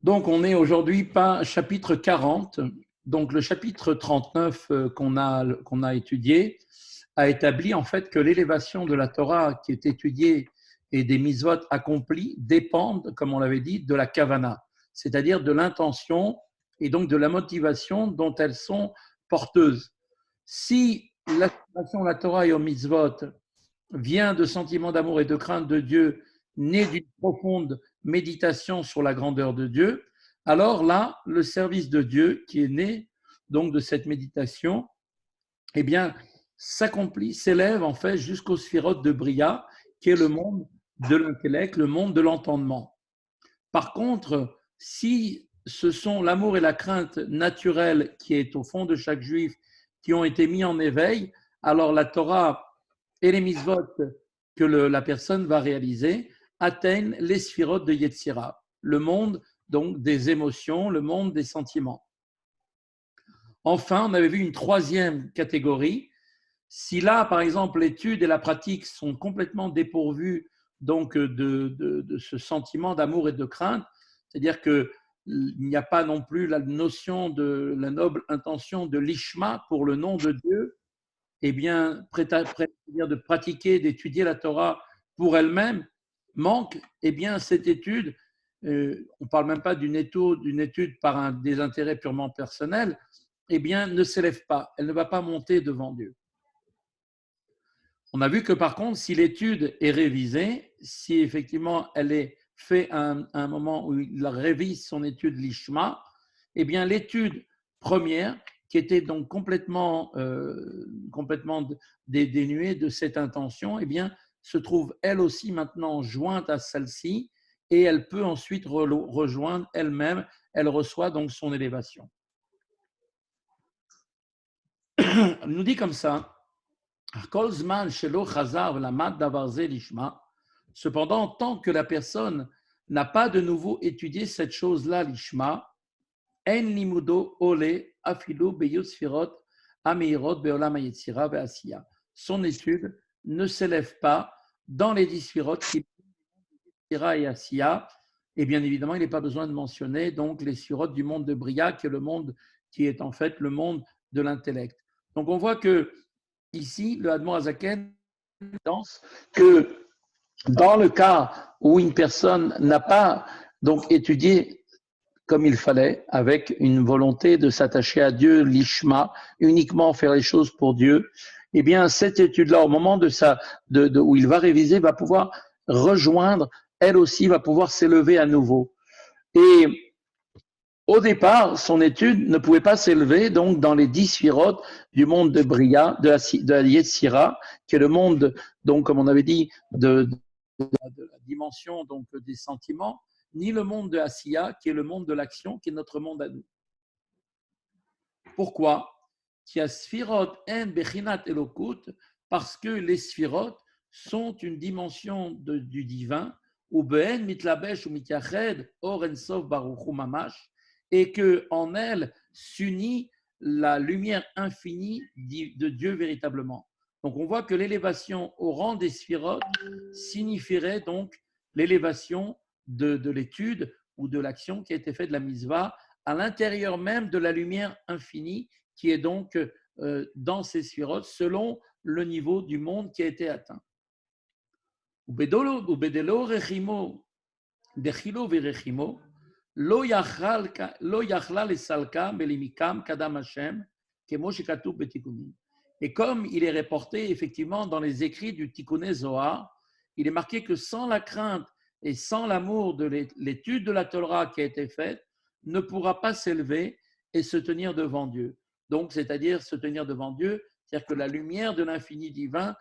Donc, on est aujourd'hui pas chapitre 40. Donc, le chapitre 39 qu'on a étudié a établi en fait que l'élévation de la Torah qui est étudiée et des mitzvot accomplis dépendent, comme on l'avait dit, de la kavana, c'est-à-dire de l'intention et donc de la motivation dont elles sont porteuses. Si l'aspiration de la Torah et aux mitzvot vient de sentiments d'amour et de crainte de Dieu, nés d'une profonde méditation sur la grandeur de Dieu, alors là, le service de Dieu qui est né donc de cette méditation, eh bien, s'accomplit, s'élève en fait jusqu'au sphirote de Bria, qui est le monde de l'intellect, le monde de l'entendement. Par contre, si ce sont l'amour et la crainte naturelle qui est au fond de chaque juif qui ont été mis en éveil, alors la Torah et les mitzvot que la personne va réaliser atteignent les sphirotes de Yetzira, le monde donc des émotions, le monde des sentiments. Enfin, on avait vu une troisième catégorie. Si là, par exemple, l'étude et la pratique sont complètement dépourvues donc de ce sentiment d'amour et de crainte, c'est-à-dire qu'il n'y a pas non plus la notion de la noble intention de l'ishma pour le nom de Dieu, eh bien, c'est-à-dire de pratiquer, d'étudier la Torah pour elle-même, manque, eh bien, cette étude, on ne parle même pas d'une étude par des intérêts purement personnels, eh bien, ne s'élève pas, elle ne va pas monter devant Dieu. On a vu que par contre, si l'étude est révisée, si effectivement elle est faite à un moment où il révise son étude l'Ishma, eh bien l'étude première, qui était donc complètement dénuée de cette intention, eh bien se trouve elle aussi maintenant jointe à celle-ci et elle peut ensuite rejoindre elle-même, elle reçoit donc son élévation. Elle nous dit comme ça. Cependant, tant que la personne n'a pas de nouveau étudié cette chose-là, l'ishma, en limudo ole afilu beyusfirot ameirot beolam hayetzira ve'asiya. Son étude ne s'élève pas dans les 10 sphirot qui Yetzira et Asiya. Et bien évidemment, il n'est pas besoin de mentionner donc les sphirot du monde de Bria, qui est le monde qui est en fait le monde de l'intellect. Donc on voit que ici, le Admor Azaken pense que dans le cas où une personne n'a pas donc étudié comme il fallait, avec une volonté de s'attacher à Dieu, l'ishma, uniquement faire les choses pour Dieu, eh bien cette étude-là, au moment où il va réviser, va pouvoir rejoindre, elle aussi va pouvoir s'élever à nouveau. Et au départ, son étude ne pouvait pas s'élever donc dans les 10 sphirotes du monde de Bria, de la Yetzira, qui est le monde, donc comme on avait dit, de la dimension donc des sentiments, ni le monde de Asiya, qui est le monde de l'action, qui est notre monde à nous. Pourquoi? Parce que les sphirotes sont une dimension du divin, et que en elles s'unit la lumière infinie de Dieu véritablement. Donc on voit que l'élévation au rang des sphirotes signifierait donc l'élévation de l'étude ou de l'action qui a été faite de la misva à l'intérieur même de la lumière infinie qui est donc dans ces sphirotes selon le niveau du monde qui a été atteint. לא יכלה לסלקה מלימיקם קדם השם, כמו שכתוב בתיקונים. Et comme il est reporté effectivement dans les écrits du Tikkuné Zohar, il est marqué que sans la crainte et sans l'amour de l'étude de la Torah qui a été faite, ne pourra pas s'élever et se tenir devant Dieu. Donc, c'est-à-dire se tenir devant Dieu, c'est-à-dire que la lumière de l'infini divin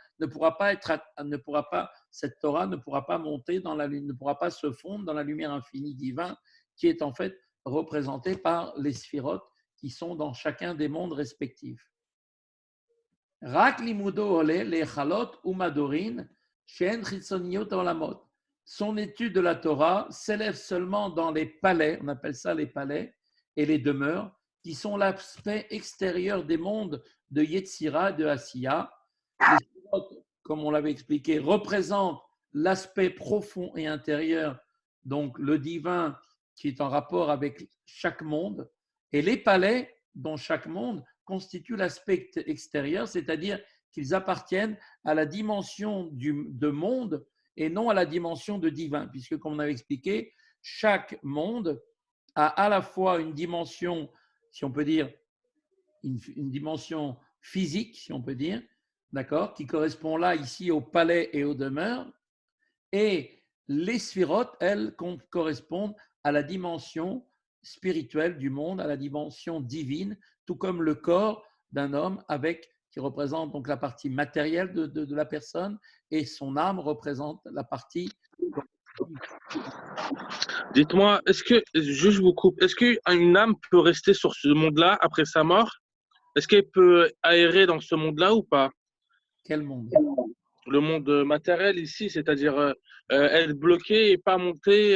cette Torah ne pourra pas monter dans la lune, ne pourra pas se fondre dans la lumière infinie divine qui est en fait représentée par les sphirotes qui sont dans chacun des mondes respectifs. Rak limudo ole lechalot umadorin shen chitzoniot olamot. Son étude de la Torah s'élève seulement dans les palais, on appelle ça les palais, et les demeures, qui sont l'aspect extérieur des mondes de Yetzira et de Asiya. Les sphirotes, comme on l'avait expliqué, représentent l'aspect profond et intérieur, donc le divin qui est en rapport avec chaque monde, et les palais dont chaque monde constitue l'aspect extérieur, c'est-à-dire qu'ils appartiennent à la dimension de monde et non à la dimension de divin, puisque comme on avait expliqué, chaque monde a à la fois une dimension, si on peut dire, une dimension physique, si on peut dire, d'accord, qui correspond là ici au palais et aux demeures, et les sphirotes, elles, correspondent à la dimension spirituelle du monde, à la dimension divine, tout comme le corps d'un homme qui représente donc la partie matérielle de la personne, et son âme représente la partie. Dites-moi, est-ce que, juste je vous coupe, est-ce qu'une âme peut rester sur ce monde-là après sa mort? Est-ce qu'elle peut aérer dans ce monde-là ou pas? Quel monde? Le monde matériel ici, c'est-à-dire être bloqué et pas monter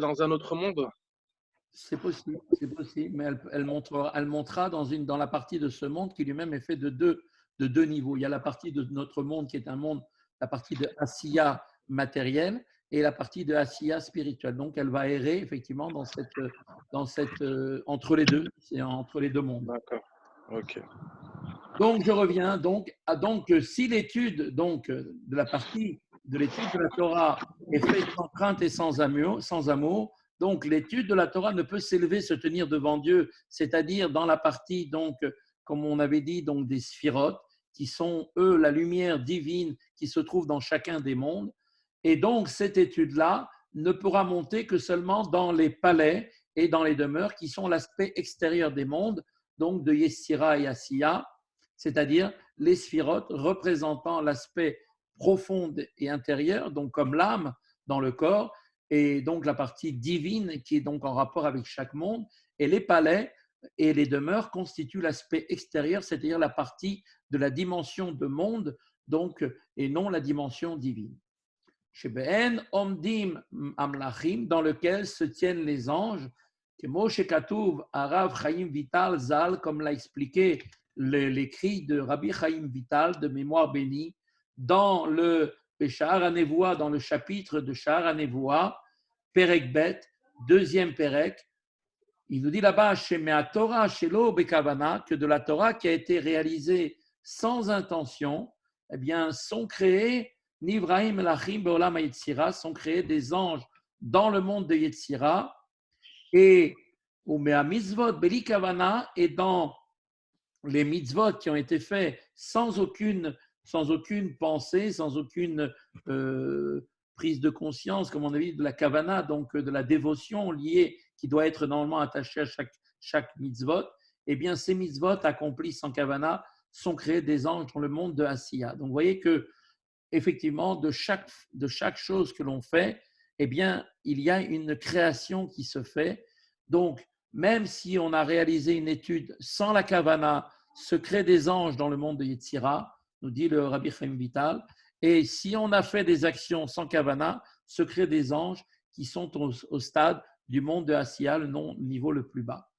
dans un autre monde? C'est possible, mais elle montrera dans la partie de ce monde qui lui-même est fait de deux niveaux. Il y a la partie de notre monde qui est un monde, la partie de Asiya matérielle et la partie de Asiya spirituelle. Donc, elle va errer effectivement entre les deux, c'est entre les deux mondes. D'accord, ok. Donc, je reviens. Donc, si l'étude de la partie de l'étude de la Torah est faite sans crainte et sans amour, donc l'étude de la Torah ne peut s'élever, se tenir devant Dieu, c'est-à-dire dans la partie, donc, comme on avait dit, donc des sphirotes, qui sont, eux, la lumière divine qui se trouve dans chacun des mondes. Et donc, cette étude-là ne pourra monter que seulement dans les palais et dans les demeures qui sont l'aspect extérieur des mondes, donc de Yetzira et Asiya, c'est-à-dire les sphirotes représentant l'aspect profond et intérieur, donc comme l'âme dans le corps, et donc la partie divine qui est donc en rapport avec chaque monde, et les palais et les demeures constituent l'aspect extérieur, c'est-à-dire la partie de la dimension de monde, donc, et non la dimension divine. Sheben omdim amlachim, dans lequel se tiennent les anges, que Moshe Katouv, Arav Chaim Vital Zal, comme l'a expliqué l'écrit de Rabbi Chaim Vital, de mémoire bénie, dans le Shahar HaNevoua, dans le chapitre de Shahar HaNevoua, Perek Bet, deuxième Perek, il nous dit là-bas, Torah Shelo Bekavana, que de la Torah qui a été réalisée sans intention, eh bien, sont créés Nivraim Elachim Beolam Yetzira, sont créés des anges dans le monde de Yetzira, et Umea Mitzvot Beli Kavana, et dans les mitzvot qui ont été faits sans aucune pensée, sans aucune prise de conscience, comme on a dit, de la kavana, donc de la dévotion liée, qui doit être normalement attachée à chaque mitzvot, eh bien, ces mitzvot accomplis sans kavana sont créés des anges dans le monde de Asiya. Donc, vous voyez que, effectivement, de chaque chose que l'on fait, eh bien, il y a une création qui se fait. Donc, même si on a réalisé une étude sans la kavana, se créent des anges dans le monde de Yetzira, nous dit le Rabbi Chaim Vital. Et si on a fait des actions sans kavana, se créent des anges qui sont au stade du monde de Asiya, le niveau le plus bas.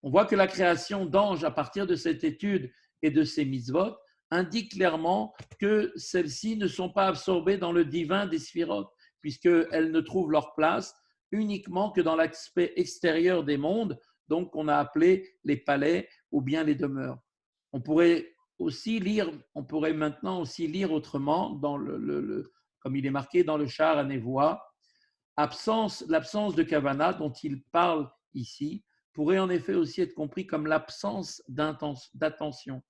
On voit que la création d'anges à partir de cette étude et de ces mitzvot indique clairement que celles-ci ne sont pas absorbées dans le divin des sphirotes, puisqu'elles ne trouvent leur place uniquement que dans l'aspect extérieur des mondes, donc qu'on a appelé les palais ou bien les demeures. On pourrait maintenant aussi lire autrement, comme il est marqué dans le Shahar HaNevoua, l'absence de kavana dont il parle ici pourrait en effet aussi être compris comme l'absence d'attention,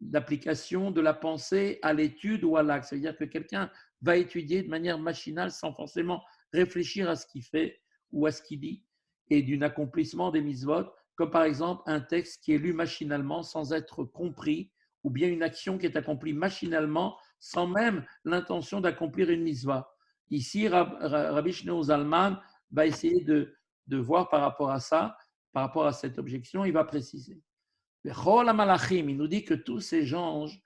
d'application de la pensée à l'étude ou à l'acte. C'est-à-dire que quelqu'un va étudier de manière machinale sans forcément réfléchir à ce qu'il fait ou à ce qu'il dit, et d'un accomplissement des mitzvot, comme par exemple un texte qui est lu machinalement sans être compris, ou bien une action qui est accomplie machinalement sans même l'intention d'accomplir une mitzvah. Ici, Rabbi Shneur Zalman va essayer de voir par rapport à ça, par rapport à cette objection, il va préciser. Il nous dit que tous ces anges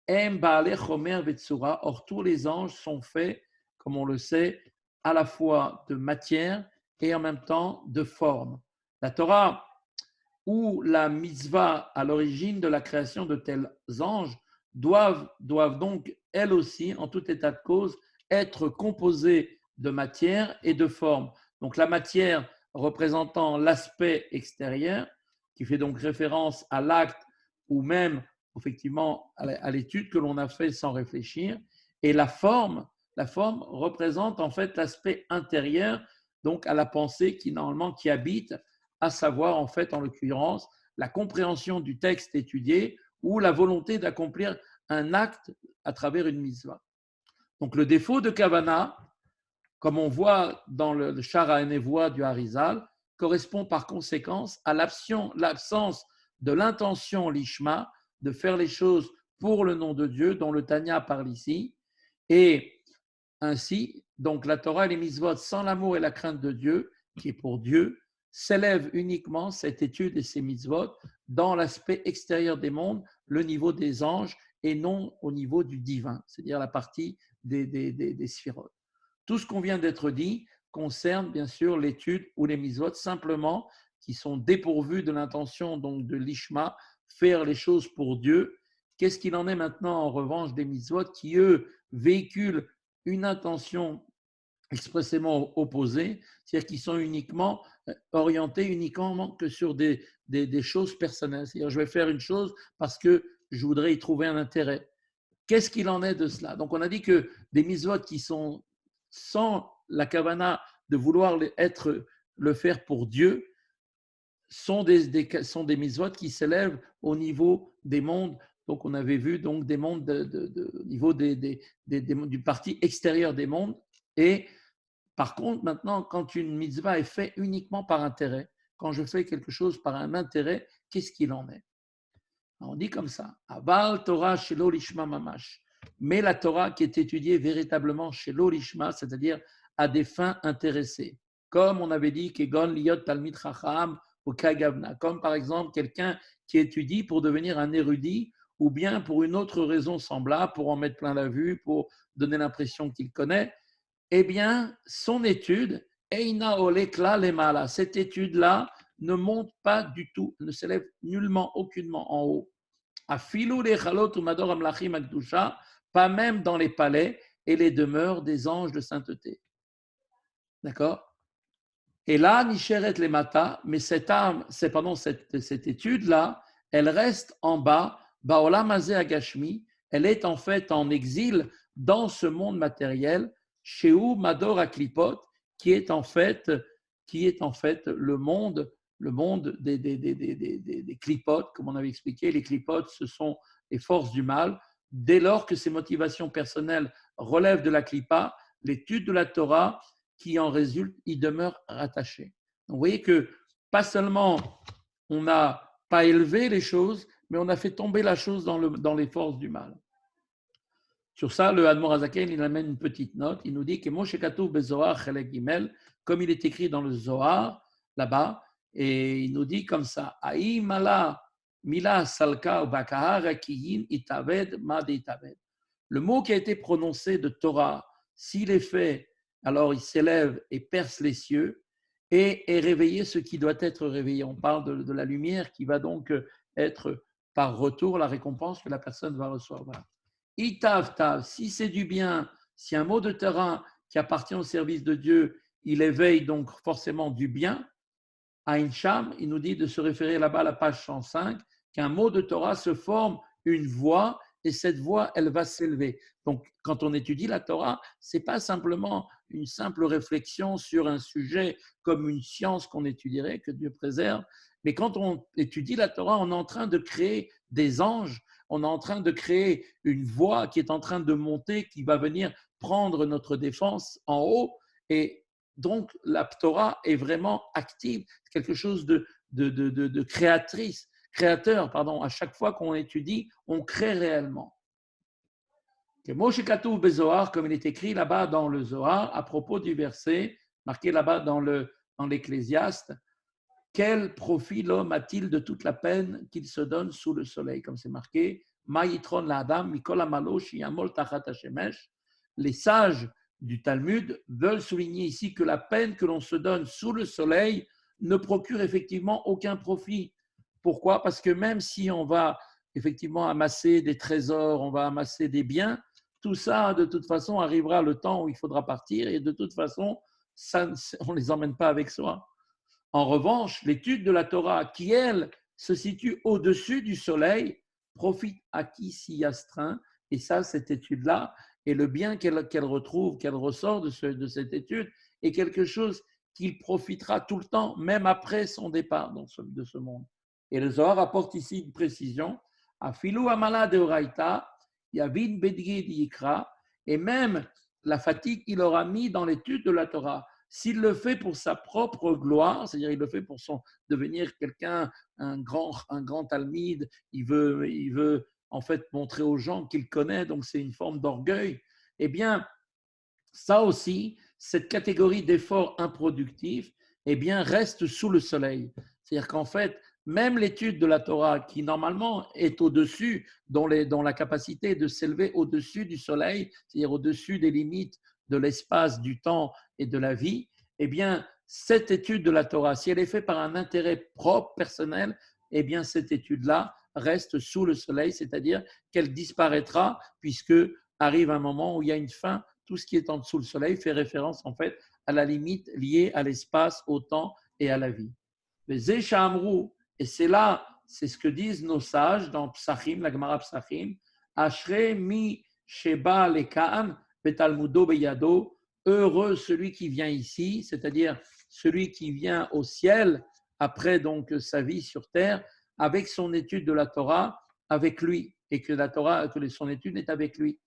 aiment Baalei Chomer Vetsura. Or, tous les anges sont faits, comme on le sait, à la fois de matière et en même temps de forme. La Torah ou la mitzvah à l'origine de la création de tels anges doivent donc, elles aussi, en tout état de cause, être composées de matière et de forme. Donc la matière représentant l'aspect extérieur, qui fait donc référence à l'acte ou même effectivement à l'étude que l'on a fait sans réfléchir, et la forme représente en fait l'aspect intérieur, donc à la pensée qui habite, à savoir en fait en l'occurrence la compréhension du texte étudié ou la volonté d'accomplir un acte à travers une mitzvah. Donc le défaut de Kavana, comme on voit dans le Shara Nevoa du Harizal, correspond par conséquence à l'absence de l'intention lishma de faire les choses pour le nom de Dieu, dont le Tanya parle ici. Et ainsi, donc la Torah et les mitzvot sans l'amour et la crainte de Dieu, qui est pour Dieu, s'élèvent uniquement cette étude et ces mitzvot dans l'aspect extérieur des mondes, le niveau des anges, et non au niveau du divin, c'est-à-dire la partie des sphirotes. Tout ce qu'on vient d'être dit concerne bien sûr l'étude ou les mitzvot simplement qui sont dépourvus de l'intention donc de l'ishma, faire les choses pour Dieu. Qu'est-ce qu'il en est maintenant en revanche des mitzvot qui eux véhiculent une intention expressément opposée, c'est-à-dire qu'ils sont uniquement orientés uniquement que sur des choses personnelles. C'est-à-dire je vais faire une chose parce que je voudrais y trouver un intérêt. Qu'est-ce qu'il en est de cela? Donc on a dit que des mitzvot qui sont sans la kavana de vouloir le faire pour Dieu sont des mitzvot qui s'élèvent au niveau des mondes. Donc on avait vu donc des mondes au niveau du parti extérieur des mondes. Et par contre, maintenant, quand une mitzvah est faite uniquement par intérêt, quand je fais quelque chose par un intérêt, qu'est-ce qu'il en est? On dit comme ça, Aval Torah shelo lishma mamash. Mais la Torah qui est étudiée véritablement shelo lishma, c'est-à-dire à des fins intéressées. Comme on avait dit, Kegon liot talmid chacham ou kagavna. Comme par exemple quelqu'un qui étudie pour devenir un érudit ou bien pour une autre raison semblable, pour en mettre plein la vue, pour donner l'impression qu'il connaît. Eh bien, son étude, Eina olekla lemala, cette étude-là ne monte pas du tout, ne s'élève nullement, aucunement en haut. Afilou les chalot ou mador amlachim akdusha, pas même dans les palais et les demeures des anges de sainteté. D'accord? Et là, Nisheret les mata, mais cette âme, cette étude-là, elle reste en bas, Baolam Azeh Agashmi, elle est en fait en exil dans ce monde matériel, Sheu Mador Aklipot, qui est en fait le monde des clipotes, comme on avait expliqué. Les clipotes, ce sont les forces du mal. Dès lors que ces motivations personnelles relèvent de la clipa, l'étude de la Torah qui en résulte, y demeure rattaché. Donc, vous voyez que pas seulement on n'a pas élevé les choses, mais on a fait tomber la chose dans les forces du mal. Sur ça, le Admor Hazaken, il amène une petite note. Il nous dit que Moshe Katouf Bezohar Chelek Gimel, comme il est écrit dans le Zohar, là-bas, et il nous dit comme ça, Aïmala Mila Salka Bakahar Kiyin Itaved Mad Itaved. Le mot qui a été prononcé de Torah, s'il est fait, alors il s'élève et perce les cieux et est réveillé ce qui doit être réveillé. On parle de la lumière qui va donc être par retour la récompense que la personne va recevoir. Itav tav, si c'est du bien, si un mot de terrain qui appartient au service de Dieu, il éveille donc forcément du bien. Ain Sham, il nous dit de se référer là-bas à la page 105, qu'un mot de Torah se forme une voix et cette voix, elle va s'élever. Donc, quand on étudie la Torah, ce n'est pas simplement une simple réflexion sur un sujet comme une science qu'on étudierait, que Dieu préserve, mais quand on étudie la Torah, on est en train de créer des anges, on est en train de créer une voix qui est en train de monter, qui va venir prendre notre défense en haut. Et donc, la Torah est vraiment active, quelque chose de créateur, pardon. À chaque fois qu'on étudie, on crée réellement. Moshe Katouf Bezohar, comme il est écrit là-bas dans le Zohar, à propos du verset, marqué là-bas dans l'Ecclésiaste, quel profit l'homme a-t-il de toute la peine qu'il se donne sous le soleil? Comme c'est marqué, Ma'yitron la'adam mikol hamalo sheyamol tachat hashemesh. Les sages du Talmud veulent souligner ici que la peine que l'on se donne sous le soleil ne procure effectivement aucun profit. Pourquoi? Parce que même si on va effectivement amasser des trésors, on va amasser des biens, tout ça, de toute façon, arrivera le temps où il faudra partir et de toute façon, ça, on ne les emmène pas avec soi. En revanche, l'étude de la Torah, qui, elle, se situe au-dessus du soleil, profite à qui s'y astreint. Et ça, cette étude-là, et le bien qu'elle retrouve, qu'elle ressort de cette étude, est quelque chose qu'il profitera tout le temps, même après son départ de ce monde. Et le Zohar apporte ici une précision. Afilou amala de oraita, yavin bedgid yikra, et même la fatigue qu'il aura mis dans l'étude de la Torah, s'il le fait pour sa propre gloire, c'est-à-dire il le fait pour devenir quelqu'un, un grand talmide, il veut en fait montrer aux gens qu'il connaît, donc c'est une forme d'orgueil, eh bien, ça aussi, cette catégorie d'efforts improductifs, eh bien, reste sous le soleil. C'est-à-dire qu'en fait, même l'étude de la Torah, qui normalement est au-dessus, dont la capacité de s'élever au-dessus du soleil, c'est-à-dire au-dessus des limites de l'espace, du temps et de la vie, eh bien, cette étude de la Torah, si elle est faite par un intérêt propre, personnel, eh bien, cette étude-là reste sous le soleil, c'est-à-dire qu'elle disparaîtra, puisque arrive un moment où il y a une fin. Tout ce qui est en dessous du soleil fait référence en fait à la limite liée à l'espace, au temps et à la vie. Mais Zécha Amrou, et c'est là, c'est ce que disent nos sages dans Psachim, la Gemara Psachim, Ashre mi sheba lekaan betalmudo beyado, heureux celui qui vient ici, c'est-à-dire celui qui vient au ciel après donc sa vie sur terre, avec son étude de la Torah, avec lui, et que la Torah, que son étude est avec lui.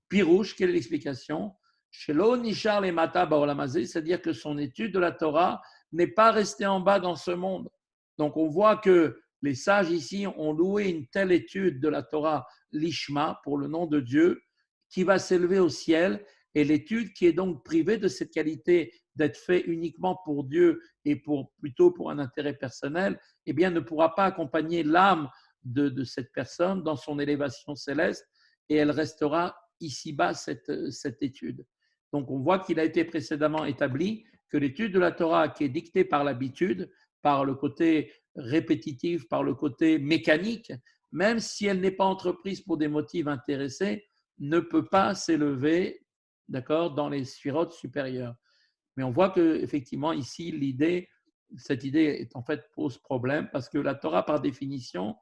Pirouche, quelle est l'explication? Shelo nishar le mata baolamazé, c'est-à-dire que son étude de la Torah n'est pas restée en bas dans ce monde. Donc on voit que les sages ici ont loué une telle étude de la Torah, l'Ishma, pour le nom de Dieu, qui va s'élever au ciel, et l'étude qui est donc privée de cette qualité d'être faite uniquement pour Dieu et plutôt pour un intérêt personnel, eh bien ne pourra pas accompagner l'âme de cette personne dans son élévation céleste, et elle restera ici-bas cette étude. Donc on voit qu'il a été précédemment établi que l'étude de la Torah qui est dictée par l'habitude, par le côté répétitif, par le côté mécanique, même si elle n'est pas entreprise pour des motifs intéressés, ne peut pas s'élever, d'accord, dans les sphirotes supérieures. Mais on voit que effectivement ici cette idée est en fait pose problème parce que la Torah par définition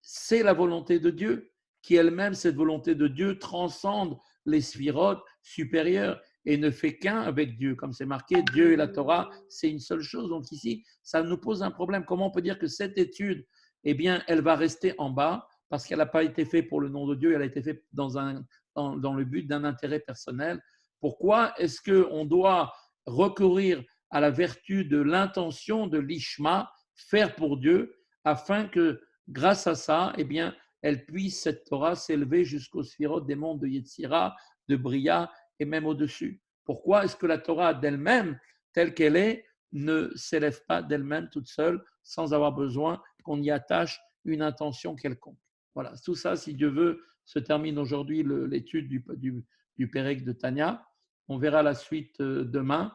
c'est la volonté de Dieu, qui elle-même, cette volonté de Dieu, transcende les sphirotes supérieures et ne fait qu'un avec Dieu. Comme c'est marqué, Dieu et la Torah, c'est une seule chose. Donc ici, ça nous pose un problème. Comment on peut dire que cette étude, eh bien, elle va rester en bas parce qu'elle n'a pas été faite pour le nom de Dieu, elle a été faite dans le but d'un intérêt personnel. Pourquoi est-ce qu'on doit recourir à la vertu de l'intention de l'Ishma, faire pour Dieu, afin que grâce à ça, eh bien, elle puisse, cette Torah, s'élever jusqu'au sphirotes des mondes de Yetzira, de Bria et même au-dessus. Pourquoi est-ce que la Torah d'elle-même, telle qu'elle est, ne s'élève pas d'elle-même toute seule sans avoir besoin qu'on y attache une intention quelconque? Voilà, tout ça, si Dieu veut, se termine aujourd'hui l'étude du Pérec de Tanya. On verra la suite demain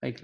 avec